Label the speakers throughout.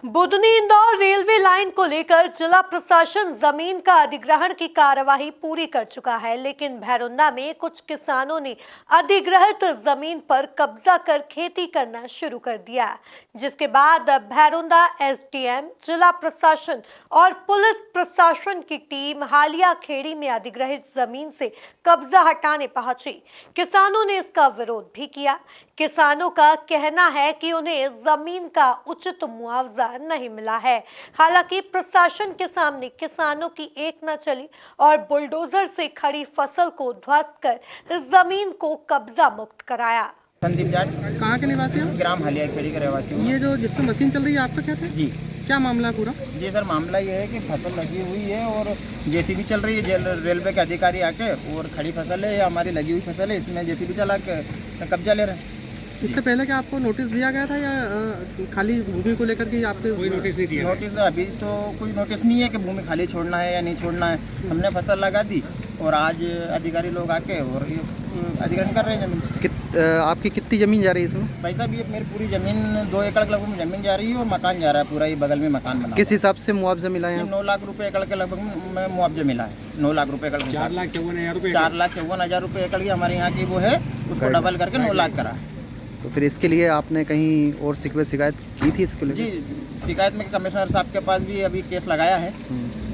Speaker 1: Budhni Indore railway line को लेकर जिला प्रशासन जमीन का अधिग्रहण की कार्यवाही पूरी कर चुका है, लेकिन भैरुंदा में कुछ किसानों ने अधिग्रहित जमीन पर कब्जा कर खेती करना शुरू कर दिया, जिसके बाद भैरुंदा एसडीएम, जिला प्रशासन और पुलिस प्रशासन की टीम हालिया खेड़ी में अधिग्रहित जमीन से कब्जा हटाने पहुंची। किसानों ने इसका विरोध भी किया। किसानों का कहना है कि उन्हें जमीन का उचित मुआवजा नहीं मिला है। हालांकि प्रशासन के सामने किसानों की एक न चली और बुलडोजर से खड़ी फसल को ध्वस्त कर इस जमीन को कब्जा मुक्त कराया।
Speaker 2: संदीप जाट,
Speaker 3: कहाँ के निवासी हो?
Speaker 2: ग्राम हालिया खेड़ी का रहवासी हूँ।
Speaker 3: ये जो जिसमें मशीन चल रही है आपका क्या था?
Speaker 2: जी,
Speaker 3: क्या मामला है पूरा?
Speaker 2: जी सर, मामला ये है कि फसल लगी हुई है और जेसीबी चल रही है। रेलवे के अधिकारी आके और खड़ी फसल है, हमारी लगी हुई फसल है, इसमें जेसीबी चला के कब्जा ले रहे हैं।
Speaker 3: इससे पहले क्या आपको नोटिस दिया गया था या खाली भूमि को लेकर के आपके कोई नोटिस नहीं दिया?
Speaker 2: नोटिस अभी तो कोई नोटिस नहीं है कि भूमि खाली छोड़ना है या नहीं छोड़ना है। हमने फसल लगा दी और आज अधिकारी लोग आके और अधिग्रहण कर रहे हैं जमीन।
Speaker 3: आपकी कितनी ज़मीन जा रही है इसमें?
Speaker 2: भाई साहब, ये मेरी पूरी ज़मीन 2 एकड़ के लगभग ज़मीन जा रही है और मकान जा रहा है पूरा, ये बगल में मकान बना।
Speaker 3: किस हिसाब से मुआवजा मिला है?
Speaker 2: 9 लाख रुपए एकड़ के लगभग में मुआवजा मिला है। 9 लाख रुपए एकड़, 4,54,000 रुपये एकड़ की हमारे यहाँ की वो है, उसको डबल करके 9 लाख करा।
Speaker 3: तो फिर इसके लिए आपने कहीं और शिकायत की थी इसके लिए?
Speaker 2: जी, शिकायत में कमिश्नर साहब के पास भी अभी केस लगाया है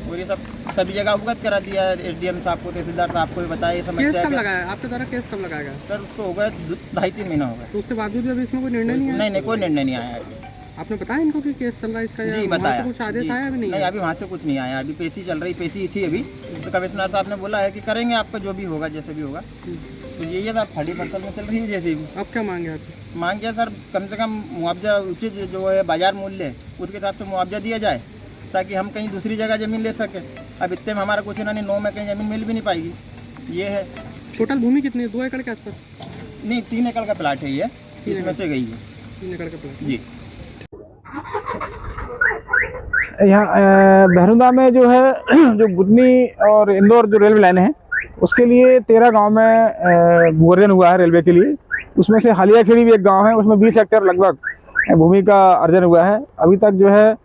Speaker 2: और ये सब सभी जगह अवगत करा दिया है। एसडीएम साहब को, तहसीलदार साहब को भी बताया।
Speaker 3: केस कब लगाया आपके द्वारा? केस कब लगाया गया?
Speaker 2: सर, उसको हो गया 2.5-3 महीना हो गया।
Speaker 3: तो उसके बावजूद भी अभी इसमें कोई निर्णय नहीं आया?
Speaker 2: नहीं, कोई निर्णय नहीं आया अभी।
Speaker 3: आपने बताया इनको कि केस चल रहा है इसका?
Speaker 2: जी, बताया।
Speaker 3: कुछ आदेश आया अभी? नहीं,
Speaker 2: अभी वहाँ से कुछ नहीं आया। अभी पेशी चल रही, पेशी थी अभी, तो कमिश्नर साहब ने बोला है कि करेंगे आपका जो भी होगा, जैसे भी होगा। तो यही है सर, खड़ी फसल में चल रही है जैसे भी।
Speaker 3: अब क्या मांगे आप?
Speaker 2: मांग किया सर, कम से कम मुआवजा उचित जो है बाजार मूल्य है उसके हिसाब से मुआवजा दिया जाए, ताकि हम कहीं दूसरी जगह ज़मीन ले सकें। अब इतने में हमारा कुछ ना नहीं, 9 में कहीं ज़मीन मिल भी नहीं पाएगी। ये है।
Speaker 3: टोटल भूमि कितनी है? 2 एकड़ के आसपास?
Speaker 2: नहीं, 3 एकड़ का प्लाट है ये, इसमें से गई है
Speaker 3: 3 एकड़ का प्लाट।
Speaker 2: जी।
Speaker 4: यहाँ भैरुंदा में जो है जो बुधनी और इंदौर जो रेलवे लाइन है उसके लिए 13 गांव में भू अर्जन हुआ है रेलवे के लिए। उसमें से हालिया खेड़ी भी एक गांव है, उसमें 20 हेक्टेयर लगभग भूमि का अर्जन हुआ है। अभी तक जो है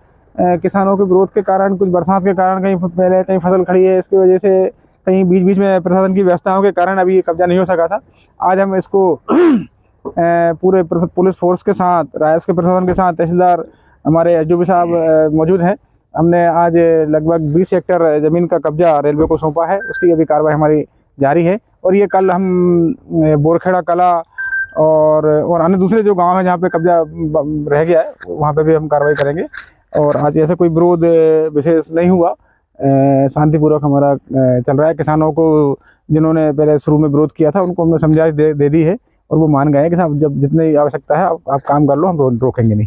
Speaker 4: किसानों के विरोध के कारण, कुछ बरसात के कारण, कहीं पहले कहीं फसल खड़ी है, इसकी वजह से कहीं बीच बीच में प्रशासन की व्यवस्थाओं के कारण अभी कब्जा नहीं हो सका था। आज हम इसको पूरे पुलिस फोर्स के साथ, रायस के प्रशासन के साथ, तहसीलदार हमारे एसडीओ साहब मौजूद हैं। हमने आज लगभग 20 हेक्टेयर ज़मीन का कब्जा रेलवे को सौंपा है। उसकी अभी कार्रवाई हमारी जारी है और ये कल हम बोरखेड़ा कला और अन्य दूसरे जो गांव हैं जहां पे कब्जा रह गया है वहां पे भी हम कार्रवाई करेंगे। और आज ऐसा कोई विरोध विशेष नहीं हुआ, शांतिपूर्वक हमारा चल रहा है। किसानों को जिन्होंने पहले शुरू में विरोध किया था उनको हमने समझाइश दे दी है और वो मान गए कि साहब जब जितनी आवश्यकता है आप काम कर लो, हम रोकेंगे नहीं।